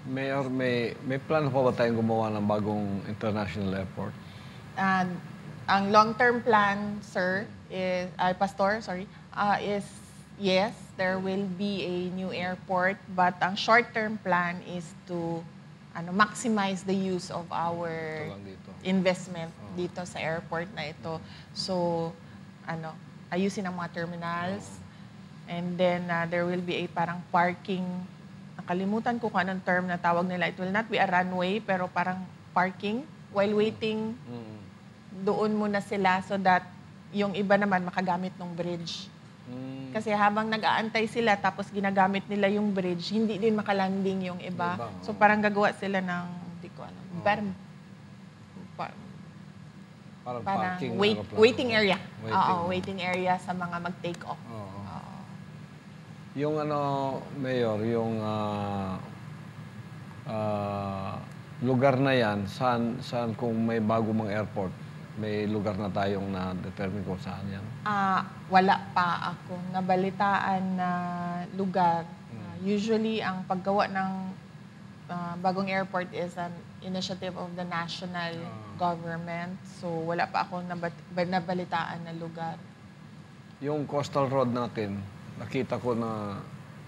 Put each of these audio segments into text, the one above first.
Mayor, may plano pa ba tayong gumawa ng bagong international airport? And ang long-term plan, sir, is, Pastor, sorry, is yes, there will be a new airport, but ang short-term plan is to maximize the use of our Ito lang dito. investment dito sa airport na ito. So, ayusin ang mga terminals, and then there will be a parang parking. Nakalimutan ko kung anong term na tawag nila. It will not be a runway, pero parang parking while waiting. Doon muna sila so that yung iba naman makagamit ng bridge. Kasi habang nag-aantay sila tapos ginagamit nila yung bridge, hindi din makalanding yung iba. So parang gagawa sila ng, hindi ko alam, Parang parang parking waiting area. Waiting. Waiting area sa mga mag-take off. Yung Mayor, yung lugar na yan, saan kung may bago mang airport, may lugar na tayong na-determine kung saan yan? Wala pa akong nabalitaan na lugar. Usually, ang paggawa ng bagong airport is an initiative of the national government. So, wala pa akong nabalitaan na lugar. Yung coastal road natin, nakita ko na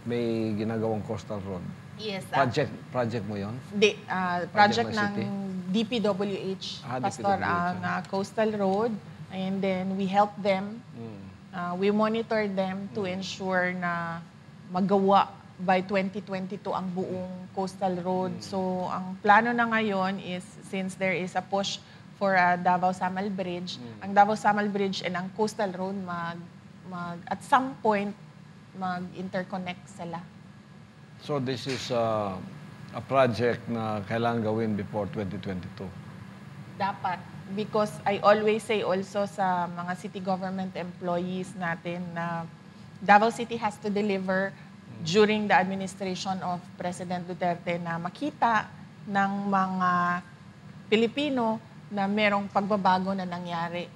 may ginagawang coastal road. Yes. Project mo yon? Hindi. Project ng ng city? DPWH, Pastor, DPWH, ang coastal road. And then we help them. We monitor them to ensure na magawa by 2022 ang buong coastal road. So ang plano na ngayon is, since there is a push for a Davao-Samal Bridge, ang Davao-Samal Bridge and ang coastal road at some point mag-interconnect sila. So this is a project na kailangan gawin before 2022? Dapat. Because I always say also sa mga city government employees natin na Davao City has to deliver during the administration of President Duterte na makita ng mga Pilipino na merong pagbabago na nangyari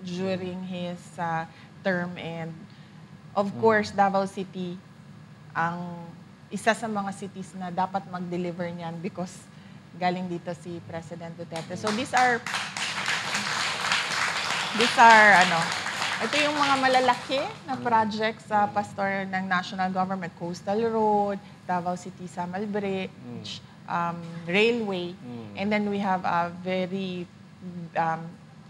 during his term. And of course, Davao City ang isa sa mga cities na dapat mag-deliver niyan because galing dito si President Duterte. So these are ito yung mga malalaki na projects sa Pastor ng national government. Coastal Road, Davao City Samal Bridge, railway, and then we have a very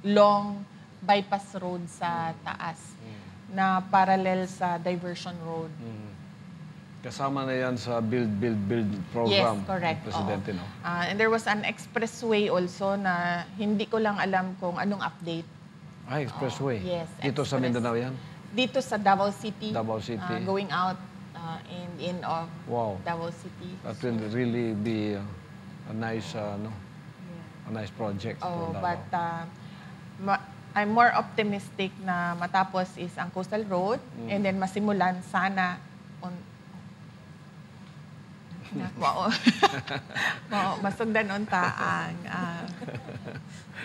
long bypass road sa taas na parallel sa diversion road. Kasama na yan sa Build program. Yes, correct. Ng Presidente, no? And there was an expressway also na hindi ko lang alam kung anong update. Expressway? Yes. Dito sa Mindanao yan? Dito sa Davao City. Davao City. Going out and in of Davao City. That will really be a nice, a nice project for Davao. But I'm more optimistic na matapos is ang coastal road and then masimulan sana masugdan unta ang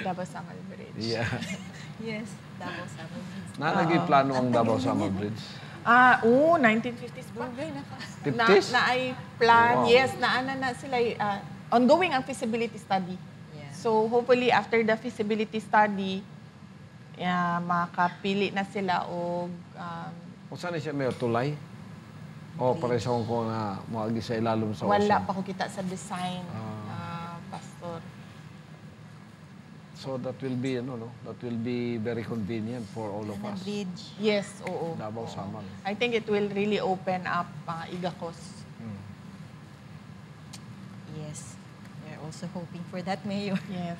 Davao-Samal Bridge. Yeah. Yes, Davao-Samal Bridge. Naging-plano ang Davao-Samal Bridge? 1950s pa. 50s? Na ay plan, Wow. yes, na sila, ongoing ang feasibility study. Yeah. So hopefully after the feasibility study, makapili na sila o Kung saan siya may tulay? O paresong ko na maagi sa ilalom sa wala ocean? pa ko kita sa design, Pastor. So that will be, that will be very convenient for all of us. Bridge. Yes, oo. Davao-Samal. I think it will really open up Igacos. Yes. We're also hoping for that, Mayor. Yes.